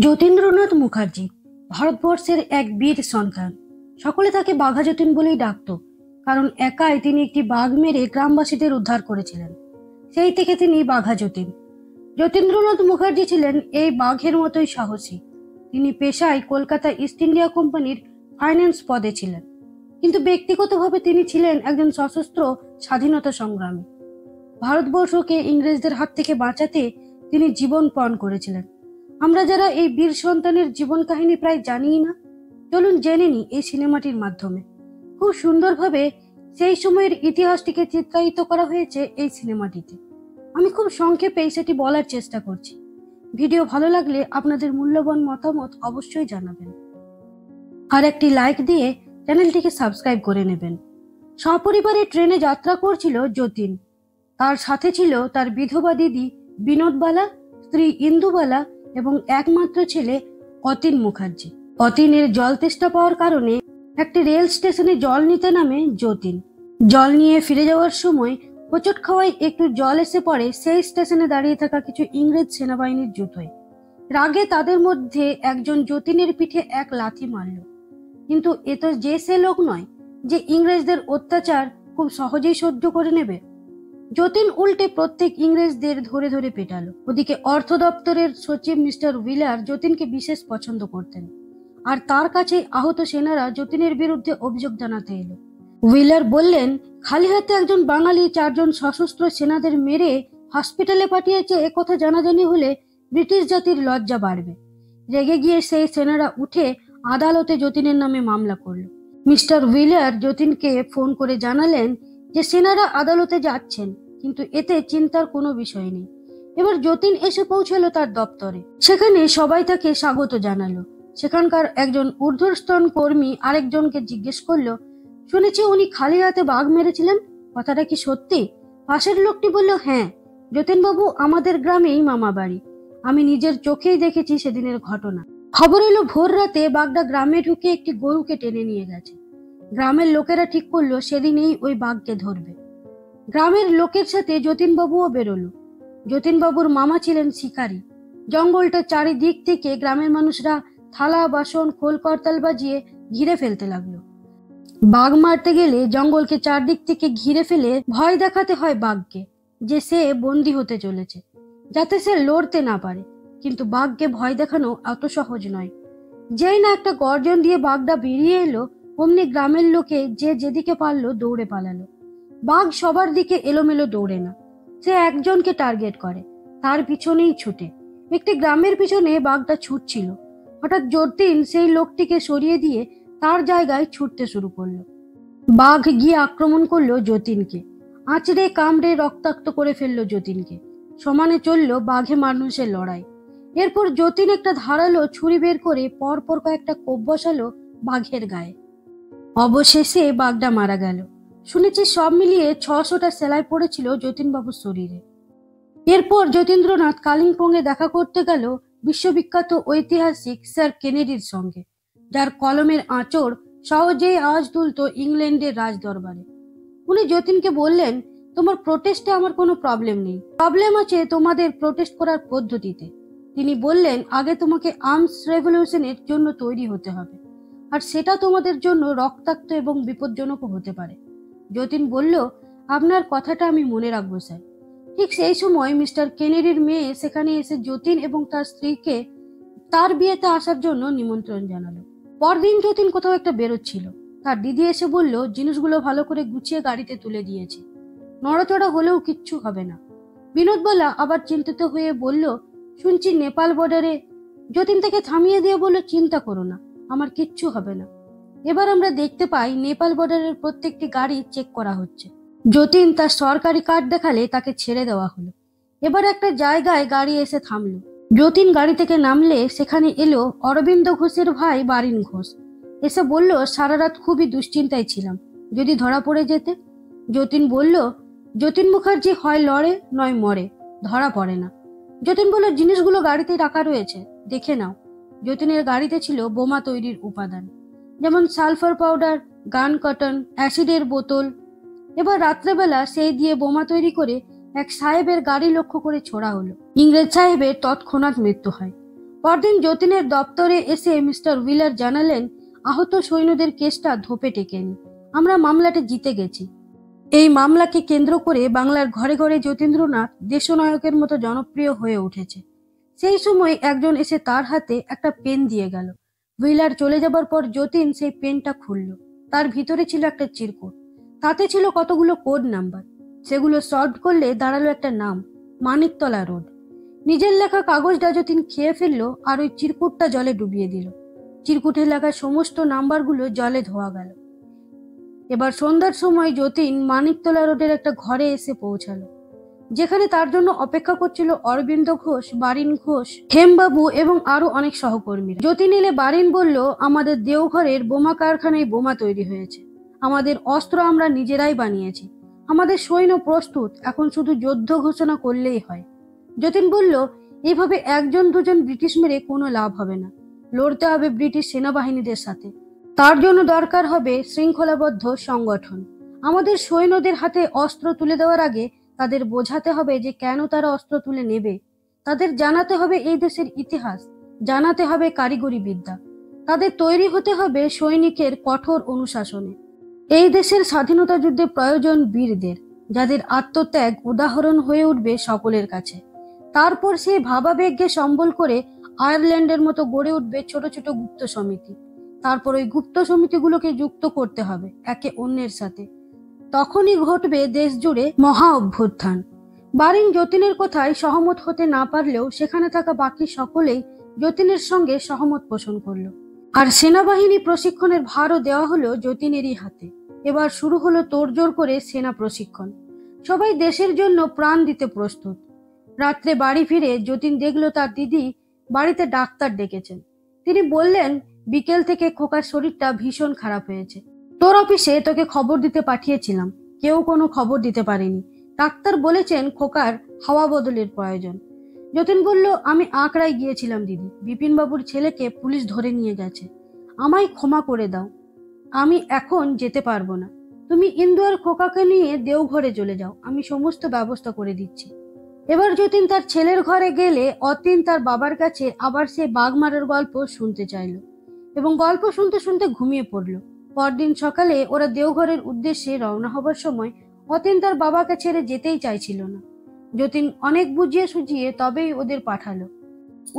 যতীন্দ্রনাথ মুখার্জি ভারতবর্ষের এক বীর সন্তান। সকলে তাকে বাঘা যতীন বলেই ডাকত, কারণ একাই তিনি একটি বাঘ মেরে গ্রামবাসীদের উদ্ধার করেছিলেন। সেই থেকে তিনি বাঘা যতীন। যতীন্দ্রনাথ মুখার্জি ছিলেন এই বাঘের মতোই সাহসী। তিনি পেশায় কলকাতা ইস্ট ইন্ডিয়া কোম্পানির ফাইন্যান্স পদে ছিলেন, কিন্তু ব্যক্তিগতভাবে তিনি ছিলেন একজন সশস্ত্র স্বাধীনতা সংগ্রামী। ভারতবর্ষকে ইংরেজদের হাত থেকে বাঁচাতে তিনি জীবন পণ করেছিলেন। আমরা যারা এই বীর সন্তানের জীবন কাহিনী প্রায় জানিই না, চলুন জেনে নিই এই সিনেমাটির মাধ্যমে। খুব সুন্দরভাবে সেই সময়ের ইতিহাসটিকে চিত্রায়িত করা হয়েছে এই সিনেমাটিতে। আমি খুব সংক্ষেপে সেটি বলার চেষ্টা করছি। ভিডিও ভালো লাগলে আপনাদের মূল্যবান মতামত অবশ্যই জানাবেন, আর একটি লাইক দিয়ে চ্যানেলটিকে সাবস্ক্রাইব করে নেবেন। সপরিবারে ট্রেনে যাত্রা করছিল যতীন। তার সাথে ছিল তার বিধবা দিদি বিনোদবালা, স্ত্রী ইন্দুবালা এবং একমাত্র ছেলে অতীন মুখার্জি। অতীনের জল তেষ্টা পাওয়ার কারণে একটি রেল স্টেশনে জল নিতে নামে যতীন। জল নিয়ে ফিরে যাওয়ার সময় হোঁচট খাওয়ায় একটু জল এসে পড়ে সেই স্টেশনে দাঁড়িয়ে থাকা কিছু ইংরেজ সেনাবাহিনীর জুতোয়। রাগে তাদের মধ্যে একজন যতীনের পিঠে এক লাথি মারল, কিন্তু এ তো সে লোক নয় যে ইংরেজদের অত্যাচার খুব সহজেই সহ্য করে নেবে। যতীন উল্টে প্রত্যেক ইংরেজদের ধরে ধরে পেটালো। ওদিকে অর্থ দপ্তরের সচিব মিস্টার হুইলার যতীনকে বিশেষ পছন্দ করতেন, আর তার কাছে আহত সেনারা যতীনের বিরুদ্ধে অভিযোগ জানাতে এলো। হুইলার বললেন, খালি হাতে একজন বাঙালি 4 জন সশস্ত্র সেনাদের মেরে হসপিটালে পাঠিয়েছে, একথা জানাজানি হলে ব্রিটিশ জাতির লজ্জা বাড়বে। রেগে গিয়ে সেই সেনারা উঠে আদালতে যতীনের নামে মামলা করলো। মিস্টার হুইলার যতীনকে ফোন করে জানালেন যে সেনারা আদালতে যাচ্ছেন, কিন্তু এতে চিন্তার কোনো বিষয় নেই। এবার যতীন এসে পৌঁছালো তার দপ্তরে। সেখানে সবাই তাকে স্বাগত জানালো। সেখানকার একজন ঊর্ধ্বতন কর্মী আরেকজনকে জিজ্ঞেস করলো, শুনেছি উনি খালি হাতে বাঘ মেরেছিলেন, কথাটা কি সত্যি? পাশের লোকটি বলল, হ্যাঁ যতীনবাবু, আমাদের গ্রামেই মামা বাড়ি। আমি নিজের চোখেই দেখেছি সেদিনের ঘটনা। খবর এলো ভোর রাতে বাঘটা গ্রামে ঢুকে একটি গরুকে টেনে নিয়ে গেছে। গ্রামের লোকেরা ঠিক করলো সেদিনেই ওই বাঘকে ধরবে। গ্রামের লোকের সাথে যতীনবাবুও বেরোলো। যতীনবাবুর মামা ছিলেন শিকারী। জঙ্গলটা চারিদিক থেকে গ্রামের মানুষরা থালা বাসন খোল করতাল বাজিয়ে ঘিরে ফেলতে লাগলো। বাঘ মারতে গেলে জঙ্গলকে চারদিক থেকে ঘিরে ফেলে ভয় দেখাতে হয় বাঘকে, যে সে বন্দী হতে চলেছে, যাতে সে লড়তে না পারে। কিন্তু বাঘকে ভয় দেখানো এত সহজ নয়। যেই না একটা গর্জন দিয়ে বাঘটা বেরিয়ে এলো, অমনি গ্রামের লোকে যে যেদিকে পারলো দৌড়ে পালালো। বাঘ সবার দিকে এলোমেলো দৌড়ে না, সে একজনকে টার্গেট করে, তার পিছনেই ছুটে। একটি গ্রামের পিছনে বাঘটা ছুটছিল। হঠাৎ যতীন সেই লোকটিকে সরিয়ে দিয়ে তার জায়গায় ছুটতে শুরু করলো। বাঘ গিয়ে আক্রমণ করলো যতীনকে, আঁচড়ে কামড়ে রক্তাক্ত করে ফেললো যতীনকে। সমানে চললো বাঘে মানুষের লড়াই। এরপর যতীন একটা ধারালো ছুরি বের করে পরপর কয়েকটা কোপ বসালো বাঘের গায়ে। অবশেষে বাঘটা মারা গেল। শুনেছি সব মিলিয়ে 600টা সেলাই পড়েছিল যতীনবাবুর শরীরে। এরপর যতীন্দ্রনাথ কালিম্পংয়ে দেখা করতে গেল বিশ্ববিখ্যাত ঐতিহাসিক স্যার কেনেডির সঙ্গে, যার কলমের আঁচড় সহজেই আওয়াজ তুলত ইংল্যান্ডের রাজদরবারে। উনি যতীনকে বললেন, তোমার প্রোটেস্টে আমার কোনো প্রবলেম নেই, প্রবলেম আছে তোমাদের প্রোটেস্ট করার পদ্ধতিতে। তিনি বললেন, আগে তোমাকে আর্মস রেভলিউশনের জন্য তৈরি হতে হবে, আর সেটা তোমাদের জন্য রক্তাক্ত এবং বিপজ্জনকও হতে পারে। যতীন বলল, আপনার কথাটা আমি মনে রাখবো স্যার। ঠিক সেই সময় মিস্টার কেনেডির মেয়ে সেখানে এসে যতীন এবং তার স্ত্রীকে তার বিয়েতে আসার জন্য নিমন্ত্রণ জানালো। পরদিন যতীন কোথাও একটা বেরোচ্ছিল। তার দিদি এসে বলল, জিনিসগুলো ভালো করে গুছিয়ে গাড়িতে তুলে দিয়েছে, নড়াচড়া হলেও কিচ্ছু হবে না। বিনোদবালা আবার চিন্তিত হয়ে বলল, শুনছি নেপাল বর্ডারে। যতীন তাকে থামিয়ে দিয়ে বলল, চিন্তা করো না, আমার কিচ্ছু হবে না। এবার আমরা দেখতে পাই নেপাল বর্ডারের প্রত্যেকটি গাড়ি চেক করা হচ্ছে। যতীন তার সরকারি কার্ড দেখালে তাকে ছেড়ে দেওয়া হলো। এবার একটা জায়গায় গাড়ি এসে থামলো। যতীন গাড়ি থেকে নামলে সেখানে এলো অরবিন্দ ঘোষের ভাই বারিন ঘোষ। এসে বলল, সারা রাত খুবই দুশ্চিন্তায় ছিলাম, যদি ধরা পড়ে যেতে। যতীন বলল, যতীন মুখার্জি হয় লড়ে নয় মরে, ধরা পড়ে না। যতীন বলল, জিনিসগুলো গাড়িতে রাখা রয়েছে, দেখে নাও। যতীনের গাড়িতে ছিল বোমা তৈরির উপাদান, যেমন সালফার পাউডার, গান কটন, অ্যাসিডের বোতল। এবার রাত্রেবেলা সেই দিয়ে বোমা তৈরি করে এক সাহেবের গাড়ি লক্ষ্য করে ছোড়া হলো। ইংরেজ সাহেবের তৎক্ষণাৎ মৃত্যু হয়। পরদিন যতীনের দপ্তরে এসে মিস্টার হুইলার জানালেন, আহত সৈন্যদের কেসটা ধোপে টেকেনি, আমরা মামলাটা জিতে গেছি। এই মামলাকে কেন্দ্র করে বাংলার ঘরে ঘরে যতীন্দ্রনাথ দেশনায়কের মতো জনপ্রিয় হয়ে উঠেছে। সেই সময় একজন এসে তার হাতে একটা পেন দিয়ে গেল। হুইলার চলে যাবার পর যতীন সেই পেনটা খুলল। তার ভিতরে ছিল একটা চিরকুট। তাতে ছিল কতগুলো কোড নাম্বার। সেগুলো সলভ করলে দাঁড়ালো একটা নাম, মানিকতলা রোড। নিজের লেখা কাগজটা যতীন খেয়ে ফেললো আর ওই চিরকুটটা জলে ডুবিয়ে দিল। চিরকুটে লেখা সমস্ত নাম্বারগুলো জলে ধোয়া গেল। এবার সন্ধ্যার সময় যতীন মানিকতলা রোডের একটা ঘরে এসে পৌঁছালো, যেখানে তার জন্য অপেক্ষা করছিল অরবিন্দ ঘোষ, বারিন ঘোষ, হেমবাবু এবং আরো অনেক সহকর্মীরা। যতীন এলে বারিন বলল, আমাদের দেওঘরের বোমা কারখানায় বোমা তৈরি হয়েছে। আমাদের অস্ত্র আমরা নিজেরাই বানিয়েছি। আমাদের সৈন্য প্রস্তুত, এখন শুধু যুদ্ধ ঘোষণা করলেই হয়। যতীন বলল, এইভাবে একজন দুজন ব্রিটিশ মেরে কোনো লাভ হবে না। লড়তে হবে ব্রিটিশ সেনাবাহিনীদের সাথে। তার জন্য দরকার হবে শৃঙ্খলাবদ্ধ সংগঠন। আমাদের সৈন্যদের হাতে অস্ত্র তুলে দেওয়ার আগে তাদের বোঝাতে হবে যে কেন তারা অস্ত্র তুলে নেবে। তাদের জানাতে হবে এই দেশের ইতিহাস, জানাতে হবে কারিগরি বিদ্যা। তাদের তৈরি হতে হবে সৈনিকের কঠোর অনুশাসনে। এই দেশের স্বাধীনতা যুদ্ধে প্রয়োজন বীরদের, যাদের আত্মত্যাগ উদাহরণ হয়ে উঠবে সকলের কাছে। তারপর সেই ভাবাবেগকে সম্বল করে আয়ারল্যান্ডের মতো গড়ে উঠবে ছোট ছোট গুপ্ত সমিতি। তারপর ওই গুপ্ত সমিতিগুলোকে যুক্ত করতে হবে একে অন্যের সাথে। তখনই ঘটবে দেশ জুড়ে মহা অভ্যুত্থান। বারিন যতীনের কথায় সহমত হতে না পারলেও সেখানে থাকা বাকি সকলেই যতীনের সঙ্গে সহমত পোষণ করল। আর সেনাবাহিনী প্রশিক্ষণের ভারও দেওয়া হলো যতীনেরই হাতে। এবার শুরু হলো তোড়জোড় করে সেনা প্রশিক্ষণ। সবাই দেশের জন্য প্রাণ দিতে প্রস্তুত। রাত্রে বাড়ি ফিরে যতীন দেখলো তার দিদি বাড়িতে ডাক্তার ডেকেছেন। তিনি বললেন, বিকেল থেকে খোকার শরীরটা ভীষণ খারাপ হয়েছে। তোর অফিসে তোকে খবর দিতে পাঠিয়েছিলাম, কেউ কোনো খবর দিতে পারেনি। ডাক্তার বলেছেন খোকার হাওয়া বদলের প্রয়োজন। যতীন বলল, আমি আঁকড়ায় গিয়েছিলাম দিদি, বিপিন বাবুর ছেলেকে পুলিশ ধরে নিয়ে গেছে। আমায় ক্ষমা করে দাও, আমি এখন যেতে পারবো না। তুমি ইন্দু আর খোকাকে নিয়ে দেওঘরে চলে যাও, আমি সমস্ত ব্যবস্থা করে দিচ্ছি। এবার যতীন তার ছেলের ঘরে গেলে অতীন তার বাবার কাছে আবার সে বাঘমারার গল্প শুনতে চাইল এবং গল্প শুনতে শুনতে ঘুমিয়ে পড়ল। পরদিন সকালে ওরা দেওঘরের উদ্দেশ্যে রওনা হবার সময় অতীন তার বাবাকে ছেড়ে যেতেই চাইছিল না। যতীন অনেক বুঝিয়ে সুঝিয়ে তবেই ওদের পাঠালো।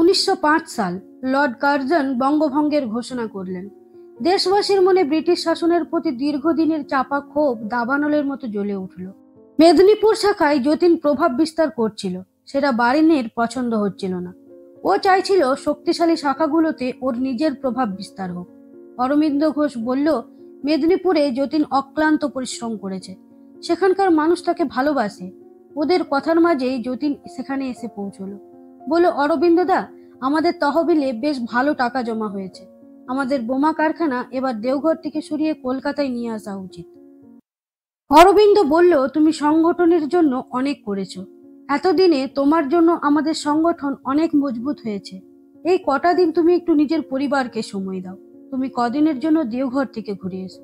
1905 সাল লর্ড কার্জন বঙ্গভঙ্গের ঘোষণা করলেন। দেশবাসীর মনে ব্রিটিশ শাসনের প্রতি দীর্ঘদিনের চাপা ক্ষোভ দাবানলের মতো জ্বলে উঠল। মেদিনীপুর শাখায় যতীন প্রভাব বিস্তার করছিল, সেটা বারিনের পছন্দ হচ্ছিল না। ও চাইছিল শক্তিশালী শাখাগুলোতে ওর নিজের প্রভাব বিস্তার হোক। অরবিন্দ ঘোষ বলল, মেদিনীপুরে যতীন অক্লান্ত পরিশ্রম করেছে, সেখানকার মানুষ তাকে ভালোবাসে। ওদের কথার মাঝেই যতীন সেখানে এসে পৌঁছলো। বলল, অরবিন্দদা, আমাদের তহবিলে বেশ ভালো টাকা জমা হয়েছে। আমাদের বোমা কারখানা এবার দেওঘর থেকে সরিয়ে কলকাতায় নিয়ে আসা উচিত। অরবিন্দ বলল, তুমি সংগঠনের জন্য অনেক করেছো। এতদিনে তোমার জন্য আমাদের সংগঠন অনেক মজবুত হয়েছে। এই কটা দিন তুমি একটু নিজের পরিবারকে সময় দাও। তুমি কদিনের জন্য দেওঘর থেকে ঘুরে এসো।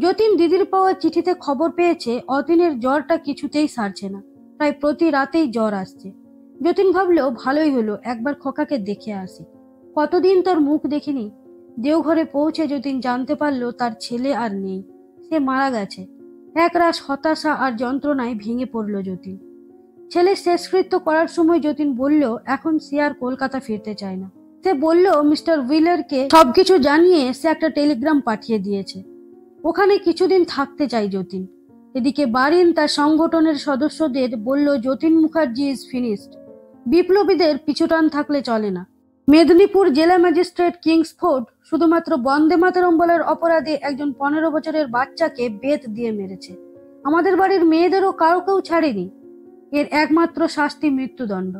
যতীন দিদির পাওয়া চিঠিতে খবর পেয়েছে অতীনের জ্বরটা কিছুতেই সারছে না, প্রায় প্রতি রাতেই জ্বর আসছে। যতীন ভাবলো, ভালোই হলো, একবার খোকাকে দেখে আসি, কতদিন তার মুখ দেখিনি। দেওঘরে পৌঁছে যতীন জানতে পারলো তার ছেলে আর নেই, সে মারা গেছে। একরাশ হতাশা আর যন্ত্রণায় ভেঙে পড়ল যতীন। ছেলে শেষকৃত্য করার সময় যতীন বলল, এখন সে আর কলকাতা ফিরতে চায় না। সে বলল, মিস্টার হুইলারকে সবকিছু জানিয়ে সে একটা টেলিগ্রাম পাঠিয়ে দিয়েছে। ওখানে কিছুদিন থাকতে চাই যতীন। এদিকে বারিন তার সংগঠনের সদস্যদের বলল, যতীন মুখার্জি ইজ ফিনিশড। বিপ্লবীদের পিছুটান থাকলে চলে না। মেদিনীপুর জেলা ম্যাজিস্ট্রেট কিংসফোর্ড শুধুমাত্র বন্দে মাতরম বলার অপরাধে একজন 15 বছরের বাচ্চাকে বেত দিয়ে মেরেছে। আমাদের বাড়ির মেয়েদেরও কাউকেও ছাড়েনি। এর একমাত্র শাস্তি মৃত্যুদণ্ড।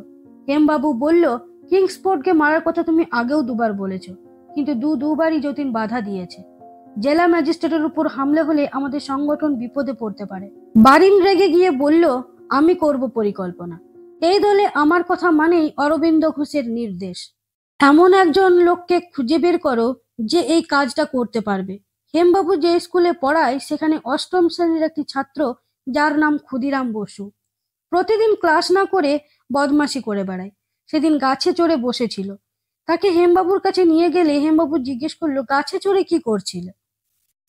হেমবাবু বলল, কিংসফোর্ডকে মারার কথা তুমি আগেও দুবার বলেছ, কিন্তু দুবারই যতীন বাধা দিয়েছে। জেলা ম্যাজিস্ট্রেটের উপর হামলে হলে আমাদের সংগঠন বিপদে পড়তে পারে। বারিন রেগে গিয়ে বলল, আমি করব পরিকল্পনা। এই দলে আমার কথা মানেই অরবিন্দ ঘোষের নির্দেশ। এমন একজন লোককে খুঁজে বের করো যে এই কাজটা করতে পারবে। হেমবাবু যে স্কুলে পড়ায় সেখানে 8ম শ্রেণীর একটি ছাত্র, যার নাম ক্ষুদিরাম বসু, প্রতিদিন ক্লাস না করে বদমাশি করে বেড়ায়। সেদিন গাছে চড়ে বসেছিল। তাকে হেমবাবুর কাছে নিয়ে গেলে হেমবাবু জিজ্ঞেস করলো, গাছে চড়ে কি করছিলে?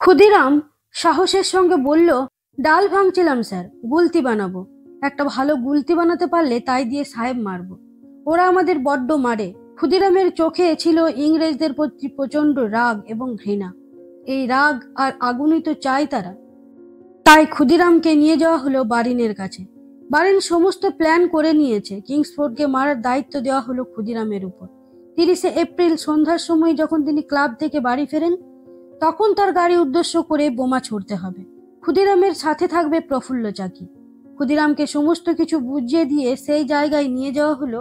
ক্ষুদিরাম সাহসের সঙ্গে বলল, ডাল ভাঙছিলাম স্যার, গুলতি বানাবো। একটা ভালো গুলতি বানাতে পারলে তাই দিয়ে সাহেব মারবো। ওরা আমাদের বড্ড মারে। ক্ষুদিরামের চোখে ছিল ইংরেজদের প্রতি প্রচন্ড রাগ এবং ঘৃণা। এই রাগ আর আগুনই তো চাই তারা। তাই ক্ষুদিরামকে নিয়ে যাওয়া হলো বারিনের কাছে। বারিন সমস্ত প্ল্যান করে নিয়েছে। কিংসফোর্ডকে মারার দায়িত্ব দেওয়া হলো ক্ষুদিরামের উপর। 30শে এপ্রিল সন্ধ্যার সময় যখন তিনি ক্লাব থেকে বাড়ি ফেরেন, তখন তার গাড়ি উদ্দেশ্য করে বোমা ছুড়তে হবে। ক্ষুদিরামের সাথে থাকবে প্রফুল্ল চাকি। ক্ষুদিরামকে সমস্ত কিছু বুঝিয়ে দিয়ে সেই জায়গায় নিয়ে যাওয়া হলো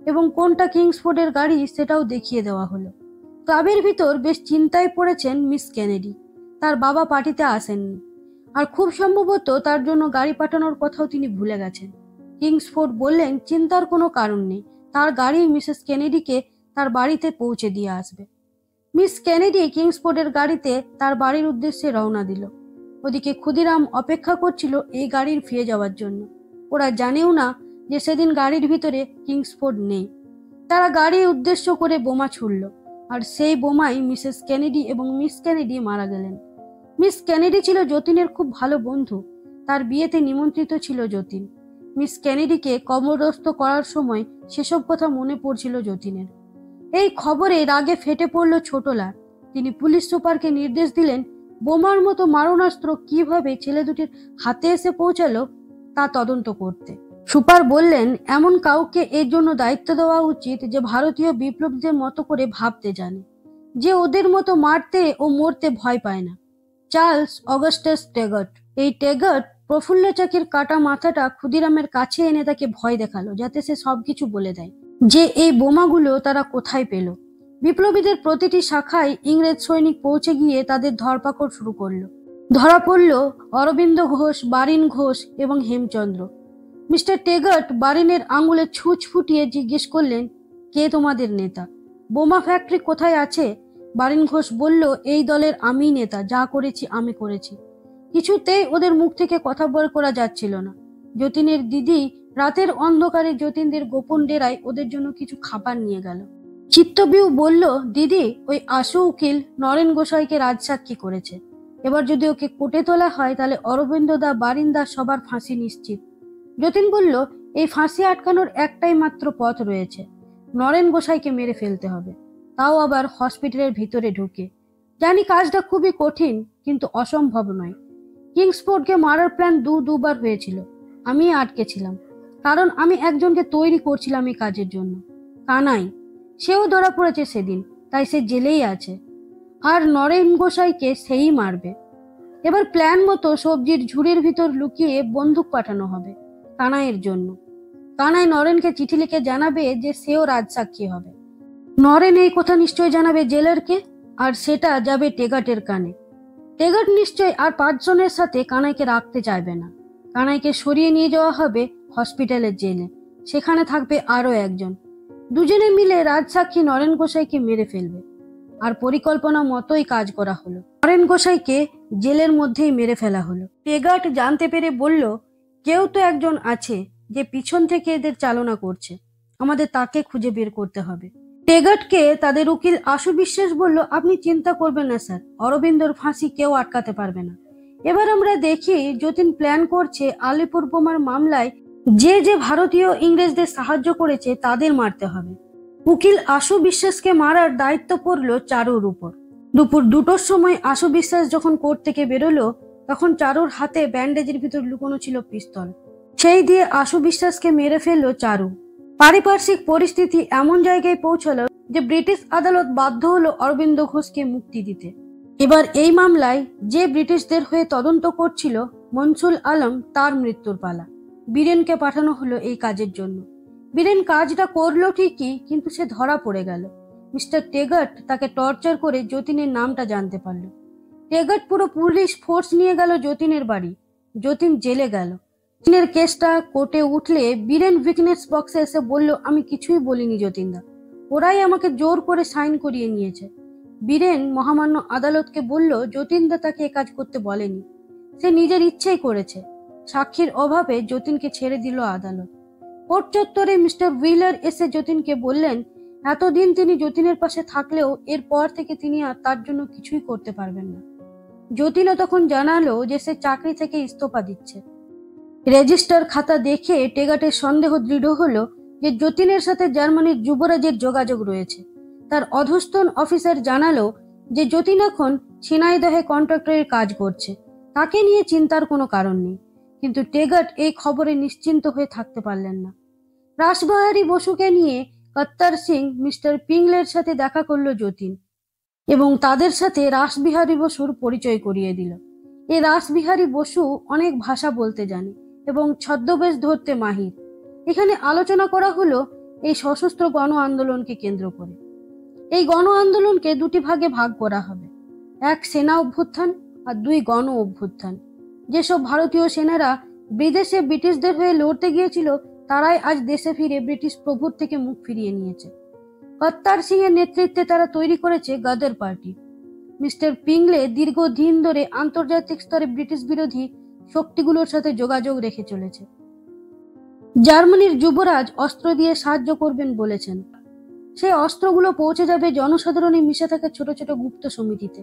এবং কোনটা কিংসফোর্ডের গাড়ি সেটাও দেখিয়ে দেওয়া হলো। ক্লাবের ভিতর বেশ চিন্তায় পড়েছেন মিস কেনেডি। তার বাবা পার্টিতে আসেননি, আর খুব সম্ভবত তার জন্য গাড়ি পাঠানোর কথাও তিনি ভুলে গেছেন। কিংসফোর্ড বললেন, চিন্তার কোনো কারণ নেই, তার গাড়ি মিসেস কেনেডিকে তার বাড়িতে পৌঁছে দিয়ে আসবে। মিস কেনেডি কিংসফোর্ডের গাড়িতে তার বাড়ির উদ্দেশ্যে রওনা দিল। ওদিকে ক্ষুদিরাম অপেক্ষা করছিল এই গাড়ির ফিরে যাওয়ার জন্য। ওরা জানেও না যে সেদিন গাড়ির ভিতরে কিংসফোর্ড নেই। তারা গাড়ি উদ্দেশ্য করে বোমা ছুড়ল, আর সেই বোমায় মিসেস কেনেডি এবং মিস কেনেডি মারা গেলেন। মিস কেনেডি ছিল যতীনের খুব ভালো বন্ধু। তার বিয়েতে নিমন্ত্রিত ছিল যতীন। মিস কেনেডিকে কবরস্থ করার সময় সেসব কথা মনে পড়ছিল যতীনের। এই খবরে রাগে ফেটে পড়ল ছোটলাল। তিনি পুলিশ সুপারকে নির্দেশ দিলেন, বোমার মতো মারণাস্ত্র কিভাবে ছেলে দুটির হাতে এসে পৌঁছালো তা তদন্ত করতে। সুপার বললেন, এমন কাউকে এর জন্য দায়িত্ব দেওয়া উচিত যে ভারতীয় বিপ্লবীদের মতো করে ভাবতে জানে, যে ওদের মতো মারতে ও মরতে ভয় পায় না। Charles Augustus Tegart. এই টেগট প্রফুল্ল চাকির কাটা মাথাটা ক্ষুদিরামের কাছে এনে তাকে ভয় দেখালো, যাতে সে সবকিছু বলে দেয়, যে এই বোমাগুলো তারা কোথায় পেল। বিপ্লবীদের প্রতিটি শাখায় ইংরেজ সৈনিক পৌঁছে গিয়ে তাদের ধরপাকড় শুরু করলো। ধরা পড়ল অরবিন্দ ঘোষ, বারিন ঘোষ এবং হেমচন্দ্র। মিস্টার টেগট বারিনের আঙুলে ছুঁচ ফুটিয়ে জিজ্ঞেস করলেন, কে তোমাদের নেতা? বোমা ফ্যাক্টরি কোথায় আছে? বারিন ঘোষ বলল, এই দলের আমিই নেতা, যা করেছি আমি করেছি। কিছুতেই ওদের মুখ থেকে কথা বের করা যাচ্ছিল না। যতীনের দিদি রাতের অন্ধকারে যতীনদের গোপন ডেরায় ওদের জন্য কিছু খাবার নিয়ে গেল। চিত্তবিউ বলল, দিদি, ওই আশু উকিল নরেন গোসাইকে রাজসাক্ষী করেছে। এবার যদি ওকে কোর্টে তোলা হয় তাহলে অরবিন্দ দা, বারিন দা সবার ফাঁসি নিশ্চিত। যতীন বলল, এই ফাঁসি আটকানোর একটাই মাত্র পথ রয়েছে, নরেন গোসাইকে মেরে ফেলতে হবে, তাও আবার হসপিটালের ভিতরে ঢুকে। জানি কাজটা খুবই কঠিন, কিন্তু অসম্ভব নয়। কিংসফোর্ডকে মারার প্ল্যান দুবার হয়েছিল, আমি আটকে ছিলাম, কারণ আমি একজনকে তৈরি করছিলাম এই কাজের জন্য। কানাই, সেও ধরা পড়েছে সেদিন, তাই সে জেলেই আছে। আর নরেন গোসাইকে সেই মারবে। এবার প্ল্যান মতো সবজির ঝুড়ির ভিতর লুকিয়ে বন্দুক পাঠানো হবে কানাইয়ের জন্য। কানাই নরেনকে চিঠি লিখে জানাবে যে সেও রাজসাক্ষী হবে। নরেন এই কথা নিশ্চয় জানাবে জেলারকে, আর সেটা যাবে টেগটের কানে। টেগট নিশ্চয় আর 5 জনের সাথে কানাইকে রাখতে চাইবে না। কানাইকে সরিয়ে নিয়ে যাওয়া হবে হসপিটালের জেলে, সেখানে থাকবে আরো একজন। দুজনে মিলে রাজসাক্ষী নরেন গোসাইকে মেরে ফেলবে। আর পরিকল্পনা মতোই কাজ করা হলো। নরেন গোসাইকে জেলের মধ্যেই মেরে ফেলা হলো। টেগট জানতে পেরে বলল, কেউ তো একজন আছে যে পিছন থেকে এদের চালনা করছে, আমাদের তাকে খুঁজে বের করতে হবে। টেগটকে তাদের উকিল আশু বিশ্বাস বলল, আপনি চিন্তা করবেন না স্যার, অরবিন্দর ফাঁসি কেউ আটকাতে পারবে না। এবার আমরা দেখি যতীন প্ল্যান করছে আলিপুর বোমার মামলায় যে যে ভারতীয় ইংরেজদের সাহায্য করেছে তাদের মারতে হবে। উকিল আশু বিশ্বাসকে মারার দায়িত্ব পড়ল চারুর উপর। দুপুর 2টোর সময় আশু বিশ্বাস যখন কোর্ট থেকে বেরোলো, তখন চারুর হাতে ব্যান্ডেজের ভিতর লুকোনো ছিল পিস্তল। সেই দিয়ে আশু বিশ্বাসকে মেরে ফেললো চারু। পারিপার্শ্বিক পরিস্থিতি এমন জায়গায় পৌঁছালো যে ব্রিটিশ আদালত বাধ্য হলো অরবিন্দ ঘোষকে মুক্তি দিতে। এবার এই মামলায় যে ব্রিটিশদের হয়ে তদন্ত করছিল মনসুর আলম, তার মৃত্যুর পালা। বীরেনকে পাঠানো হলো এই কাজের জন্য। বীরেন কাজটা করলো ঠিকই, কিন্তু সে ধরা পড়ে গেল। মিস্টার টেগট তাকে টর্চার করে যতীনের নামটা জানতে পারল। টেগট পুরো পুলিশ ফোর্স নিয়ে গেল যতীনের বাড়ি। যতীন জেলে গেল। যতীনের কেসটা কোর্টে উঠলে বীরেন উইটনেস বক্সে এসে বলল, আমি কিছুই বলিনি যতীনদা, ওরাই আমাকে জোর করে সাইন করিয়ে নিয়েছে। বীরেন মহামান্য আদালতকে বলল, যতীনদা তাকে এ কাজ করতে বলেনি, সে নিজের ইচ্ছেই করেছে। সাক্ষীর অভাবে যতীনকে ছেড়ে দিল আদালত। কোর্ট চত্বরে মিস্টার হুইলার এসে যতীনকে বললেন, এতদিন তিনি যতীনের পাশে থাকলেও এরপর থেকে তিনি আর তার জন্য কিছুই করতে পারবেন না। যতীনও তখন জানালো যে সে চাকরি থেকে ইস্তফা দিচ্ছে। রেজিস্টার খাতা দেখে টেগাটের সন্দেহ দৃঢ় হলো যে যতীনের সাথে জার্মানির যুবরাজের যোগাযোগ রয়েছে। তার অধস্তন অফিসার জানালো যে যতীন এখন ঝিনাইদহে কন্ট্রাক্টরের কাজ করছে, তাকে নিয়ে চিন্তার কোনো কারণ নেই। কিন্তু টেগাট এই খবরে নিশ্চিন্ত হয়ে থাকতে পারলেন না। রাসবিহারী বসুকে নিয়ে কত্তার সিং মিস্টার পিংলের সাথে দেখা করলো যতীন এবং তাদের সাথে রাসবিহারী বসুর পরিচয় করিয়ে দিল। এই রাসবিহারী বসু অনেক ভাষা বলতে জানে এবং ছদ্মবেশ ধরতে মাহির। এখানে আলোচনা করা হলো এই সশস্ত্র গণ আন্দোলনকে কেন্দ্র করে। এই গণ আন্দোলনকে দুটি ভাগে ভাগ করা হবে, এক সেনা অভ্যুত্থান আর দুই গণ অভ্যুত্থান। যেসব ভারতীয় সেনারা বিদেশে ব্রিটিশদের হয়ে লড়তে গিয়েছিল তারাই আজ দেশে ফিরে ব্রিটিশ প্রভুর থেকে মুখ ফিরিয়ে নিয়েছে। কত্তার সিং এর নেতৃত্বে তারা তৈরি করেছে গদর পার্টি। মিস্টার পিংলে দীর্ঘদিন ধরে আন্তর্জাতিক স্তরে ব্রিটিশ বিরোধী শক্তিগুলোর সাথে যোগাযোগ রেখে চলেছে। জার্মানির যুবরাজ অস্ত্র দিয়ে সাহায্য করবেন বলেছেন। সেই অস্ত্রগুলো পৌঁছে যাবে জনসাধারণে মিশে থাকা ছোট ছোট গুপ্ত সমিতিতে।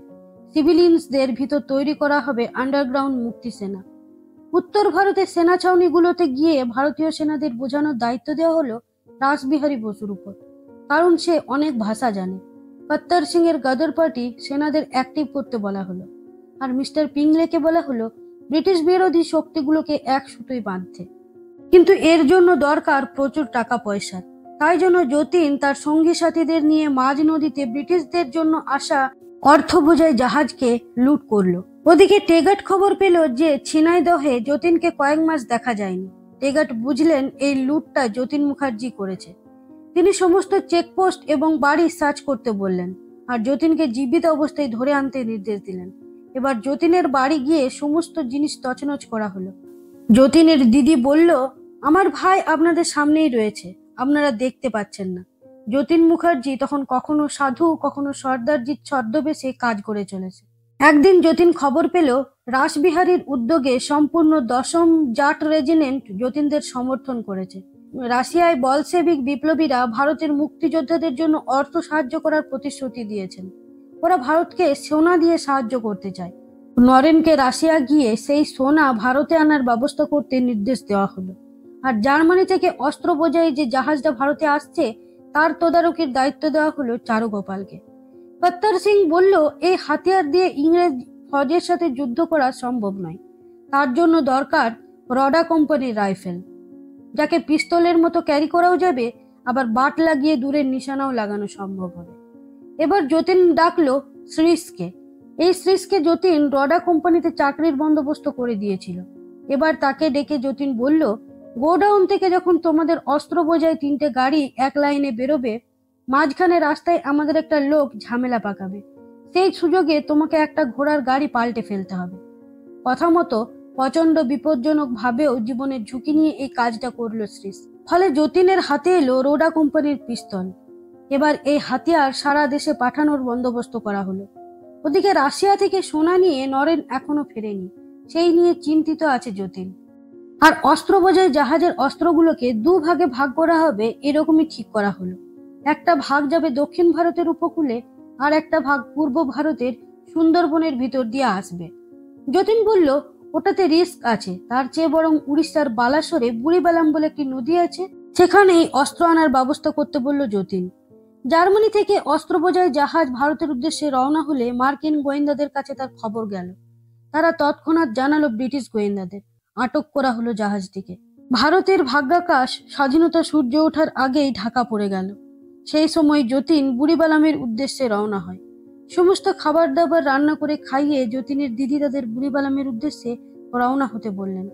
সিভিলিয়ানসদের ভিতর তৈরি করা হবে আন্ডারগ্রাউন্ড মুক্তি সেনা। উত্তর ভারতের সেনা ছাউনিগুলোতে গিয়ে ভারতীয় সেনাদের বোঝানোর দায়িত্ব দেওয়া হলো রাসবিহারী বসুর উপর, কারণ সে অনেক ভাষা জানে। কত্তার সিং এর গদর পার্টি সেনাদের অ্যাক্টিভ করতে বলা হলো, আর মিস্টার পিংলেকে বলা হলো ব্রিটিশ বিরোধী শক্তিগুলোকে এক সুতোয় বাঁধতে। কিন্তু এর জন্য দরকার প্রচুর টাকা পয়সা। তাই জন্য যতীন তার সঙ্গী সাথীদের নিয়ে মাঝ নদীতে ব্রিটিশদের জন্য আসা অর্থ বোঝাই জাহাজকে লুট করলো। ওদিকে টেগাট খবর পেল যে ঝিনাইদহে যতীনকে কয়েক মাস দেখা যায়নি। টেগাট বুঝলেন এই লুটটা যতীন মুখার্জি করেছে। তিনি সমস্ত চেকপোস্ট এবং বাড়ি সার্চ করতে বললেন আর যতীনকে জীবিত অবস্থায় ধরে আনতে নির্দেশ দিলেন। এবার যতীনের বাড়ি গিয়ে সমস্ত জিনিস তছনছ করা হলো। যতীনের দিদি বলল, আমার ভাই আপনাদের সামনেই রয়েছে, আপনারা দেখতে পাচ্ছেন না। যতীন মুখার্জি তখন কখনো সাধু কখনো সর্দারজির ছদ্মবেশে কাজ করে চলেছে। একদিন যতীন খবর পেল রাসবিহারীর উদ্যোগে সম্পূর্ণ 10ম জাট রেজিমেন্ট যতীনদের সমর্থন করেছে। রাশিয়ায় বলশেভিক বিপ্লবীরা ভারতের মুক্তিযোদ্ধাদের জন্য অর্থ সাহায্য করার প্রতিশ্রুতি দিয়েছেন। ওরা ভারতকে সোনা দিয়ে সাহায্য করতে চায়। নরেনকে রাশিয়া গিয়ে সেই সোনা ভারতে আনার ব্যবস্থা করতে নির্দেশ দেওয়া হলো। আর জার্মানি থেকে অস্ত্র বোঝাই যে জাহাজটা ভারতে আসছে তার তদারকির দায়িত্ব দেওয়া হলো চারুগোপালকে। কত্তার সিং বলল, এই হাতিয়ার দিয়ে ইংরেজ ফৌজের সাথে যুদ্ধ করা সম্ভব নয়। তার জন্য দরকার রডা কোম্পানির রাইফেল, যাকে পিস্তলের মতো ক্যারি করাও যাবে, আবার বাট লাগিয়ে দূরের নিশানাও লাগানো সম্ভব হবে। এবার যতীন ডাকলো শ্রীসকে। এই শ্রীসকে যতীন রডা কোম্পানিতে চাকরির বন্দোবস্ত করে দিয়েছিল। এবার তাকে ডেকে যতীন বলল, গোডাউন থেকে যখন তোমাদের অস্ত্র বোঝাই 3টে গাড়ি এক লাইনে বেরোবে, মাঝখানে রাস্তায় আমাদের একটা লোক ঝামেলা পাকাবে। সেই সুযোগে তোমাকে একটা ঘোড়ার গাড়ি পাল্টে ফেলতে হবে। কথা মতো প্রচন্ড বিপজ্জনক ভাবেও জীবনের ঝুঁকি নিয়ে এই কাজটা করলো শ্রীস। ফলে যতীনের হাতে এলো রোডা কোম্পানির পিস্তল। এবার এই হাতিয়ার সারা দেশে পাঠানোর বন্দোবস্ত করা হলো। ওদিকে রাশিয়া থেকে সোনা নিয়ে নরেন এখনো ফেরেনি, সেই নিয়ে চিন্তিত আছে যতীন। আর অস্ত্র বোঝাই জাহাজের অস্ত্রগুলোকে 2 ভাগে ভাগ করা হবে এরকমই ঠিক করা হলো। একটা ভাগ যাবে দক্ষিণ ভারতের উপকূলে, আর একটা ভাগ পূর্ব ভারতের সুন্দরবনের ভিতর দিয়ে আসবে। যতীন বলল, ওটাতে রিস্ক আছে, তার চেয়ে বরং উড়িষ্যার বালাসোরে বুড়িবালাম বলে একটি নদী আছে, সেখানেই অস্ত্র আনার ব্যবস্থা করতে বলল যতীন। জার্মানি থেকে অস্ত্র বোঝাই জাহাজ ভারতের উদ্দেশ্যে রওনা হলে মার্কিন গোয়েন্দাদের কাছে তার খবর গেল। তারা তৎক্ষণাৎ জানালো ব্রিটিশ গোয়েন্দাদের। আটক করা হলো জাহাজটিকে। ভারতের ভাগ্যাকাশ স্বাধীনতা সূর্য ওঠার আগেই ঢাকা পড়ে গেল। সেই সময় যতীন বুড়িবালামের উদ্দেশ্যে রওনা হয়। সমস্ত খাবার দাবার রান্না করে খাইয়ে যতীনের দিদি তাদের বুড়িবালামের উদ্দেশ্যে রওনা হতে বললেন।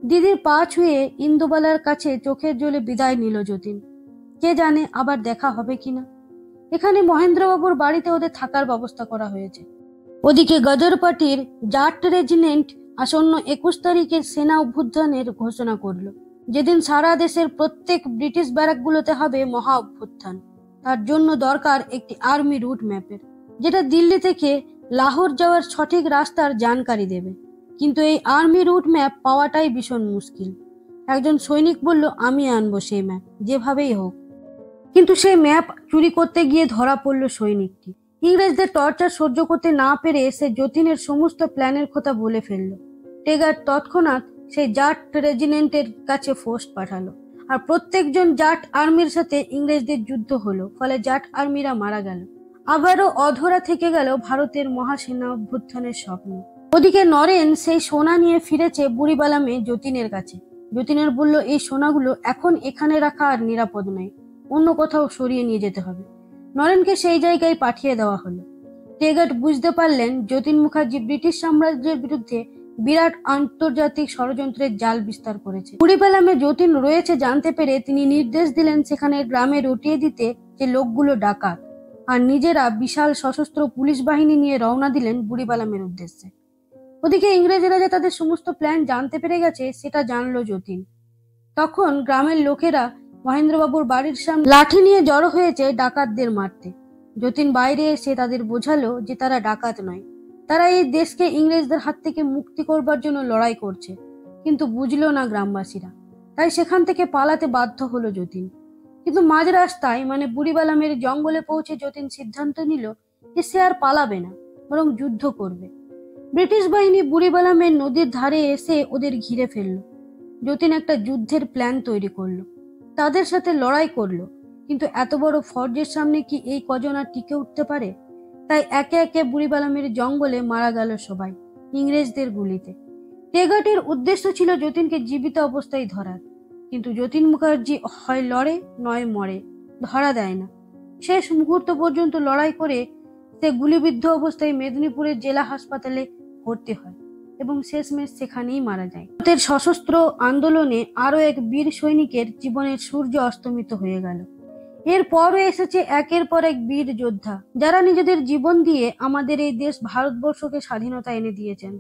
দিদির পা ছুঁয়ে ইন্দুবালার কাছে চোখের জলে বিদায় নিল যতীন। কে জানে আবার দেখা হবে কিনা। এখানে মহেন্দ্রবাবুর বাড়িতে ওদের থাকার ব্যবস্থা করা হয়েছে। ওদিকে গদর পার্টির জাট রেজিমেন্ট আসন্ন 21 তারিখের সেনা অভ্যুত্থানের ঘোষণা করল। যেদিন সারা দেশের প্রত্যেক ব্রিটিশ ব্যারাকগুলোতে হবে মহা অভ্যুত্থান। তার জন্য দরকার একটি আর্মি রুট ম্যাপের, যেটা দিল্লি থেকে লাহোর যাওয়ার সঠিক রাস্তার জানকারি দেবে। কিন্তু এই আর্মি রুট ম্যাপ পাওয়াটাই ভীষণ মুশকিল। একজন সৈনিক বলল, আমি আনবো সেই ম্যাপ, যেভাবেই হোক। কিন্তু সেই ম্যাপ চুরি করতে গিয়ে ধরা পড়ল সৈনিকটি। ইংরেজদের টর্চার সহ্য করতে না পেরে সে যতীনের সমস্ত প্ল্যানের কথা বলে ফেলল। টেগার তৎক্ষণাৎ সেই জাট রেজিমেন্টের কাছে ফোর্স পাঠালো, আর প্রত্যেকজন জাট আর্মির সাথে ইংরেজদের যুদ্ধ হলো, ফলে জাট আর্মিরা মারা গেল। আবারও অধরা থেকে গেল ভারতের মহাসেনা অভ্যুত্থানের স্বপ্ন। ওদিকে নরেন সেই সোনা নিয়ে ফিরেছে বুড়িবালামে যতীনের কাছে। যতীনের বলল, এই সোনাগুলো এখন এখানে রাখা আর নিরাপদ নয়, অন্য কোথাও সরিয়ে নিয়ে যেতে হবে। নরেনকে সেই জায়গায় পাঠিয়ে দেওয়া হলো। টেগার বুঝতে পারলেন যতীন মুখার্জি ব্রিটিশ সাম্রাজ্যের বিরুদ্ধে বিরাট আন্তর্জাতিক ষড়যন্ত্রের জাল বিস্তার করেছে। বুড়িবালামে যতীন রয়েছে জানতে পেরে তিনি নির্দেশ দিলেন সেখানে গ্রামে রটিয়ে দিতে যে লোকগুলো ডাকাত, আর নিজেরা বিশাল সশস্ত্র পুলিশ বাহিনী নিয়ে রওনা দিলেন বুড়িবালামের উদ্দেশ্যে। ওদিকে ইংরেজরা যে তাদের সমস্ত প্ল্যান জানতে পেরে গেছে সেটা জানলো যতীন। তখন গ্রামের লোকেরা মহেন্দ্রবাবুর বাড়ির সামনে লাঠি নিয়ে জড়ো হয়েছে ডাকাতদের মারতে। যতীন বাইরে এসে তাদের বোঝালো যে তারা ডাকাত নয়, তারা এই দেশকে ইংরেজদের হাত থেকে মুক্তি করবার জন্য লড়াই করছে। কিন্তু বুঝলো না গ্রামবাসীরা, তাই সেখান থেকে পালাতে বাধ্য হলো যতীন। কিন্তু মাঝ রাস্তায় মানে বুড়িবালামের জঙ্গলে পৌঁছে যতীন সিদ্ধান্ত নিল যে সে আর পালাবে না, বরং যুদ্ধ করবে। ব্রিটিশ বাহিনী বুড়িবালামের নদীর ধারে এসে ওদের ঘিরে ফেললো। যতীন একটা যুদ্ধের প্ল্যান তৈরি করলো, তাদের সাথে লড়াই করলো। কিন্তু এত বড় ফর্জের সামনে কি এই কজন আর টিকে উঠতে পারে? তাই একে একে বুড়িবালামের জঙ্গলে মারা গেল সবাই ইংরেজদের গুলিতে। টেগাটের উদ্দেশ্য ছিল যতীনকে জীবিত অবস্থায় ধরার, কিন্তু যতীন মুখার্জি হয় লড়ে নয় মরে, ধরা দেয় না। শেষ মুহূর্ত পর্যন্ত লড়াই করে সে গুলিবিদ্ধ অবস্থায় মেদিনীপুরের জেলা হাসপাতালে ভর্তি হয় এবং শেষমেশ সেখানেই মারা যায়। ভারতের সশস্ত্র আন্দোলনে আরো এক বীর সৈনিকের জীবনের সূর্য অস্তমিত হয়ে গেল। এরপরও এসেছে একের পর এক বীর যোদ্ধা, যারা নিজেদের জীবন দিয়ে আমাদের এই দেশ ভারতবর্ষকে স্বাধীনতা এনে দিয়েছেন।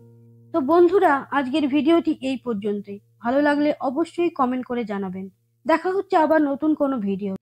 তো বন্ধুরা, আজকের ভিডিওটি এই পর্যন্তই। ভালো লাগলে অবশ্যই কমেন্ট করে জানাবেন। দেখা হচ্ছে আবার নতুন কোনো ভিডিও।